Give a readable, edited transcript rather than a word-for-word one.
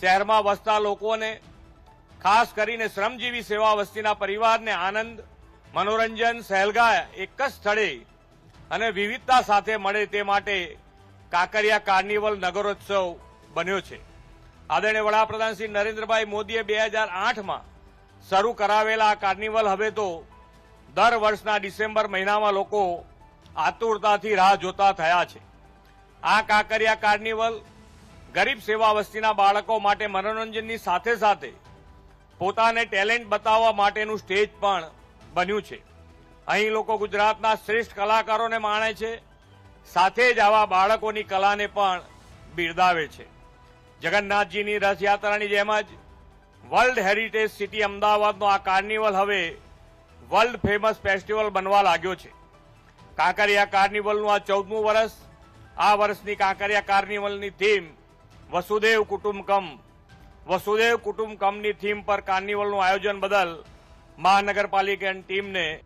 શહેરમાં વસતા લોકોને, ખાસ કરીને શ્રમજીવી સેવા વસ્તીના પરિવારને આનંદ, મનોરંજન, સહેલગા એક જ સ્થળે અને વિવિધતા સાથે મળે તે માટે કાંકરિયા કાર્નિવલ નગરોત્સવ બન્યો છે. આદરણીય વડાપ્રધાન શ્રી નરેન્દ્રભાઈ મોદીએ 2008માં શરૂ કરાવેલા આ કાર્નિવલ હવે તો દર વર્ષના ડિસેમ્બર મહિનામાં લોકો આતુરતાથી રાહ જોતા થયા છે. આ કાંકરિયા કાર્નિવલ ગરીબ સેવા વસ્તીના બાળકો માટે મનોરંજનની સાથે સાથે પોતાને ટેલેન્ટ બતાવવા માટેનું સ્ટેજ પણ બન્યું છે. અહીં લોકો ગુજરાતના શ્રેષ્ઠ કલાકારોને માણે છે, સાથે જ આવા બાળકોની કલાને પણ બિરદાવે છે. જગન્નાથજીની રથયાત્રાની જેમ જ વર્લ્ડ હેરિટેજ સિટી અમદાવાદનો આ કાર્નિવલ હવે વર્લ્ડ ફેમસ ફેસ્ટિવલ બનવા લાગ્યો છે. કાંકરિયા કાર્નિવલનું આ 14મું વર્ષ. આ વર્ષની કાંકરિયા કાર્નિવલની થીમ વસુદેવ કુટુંબકમ. વસુદેવ કુટુંબકમની થીમ પર કાર્નિવલનું આયોજન બદલ મહાનગરપાલિકાની ટીમને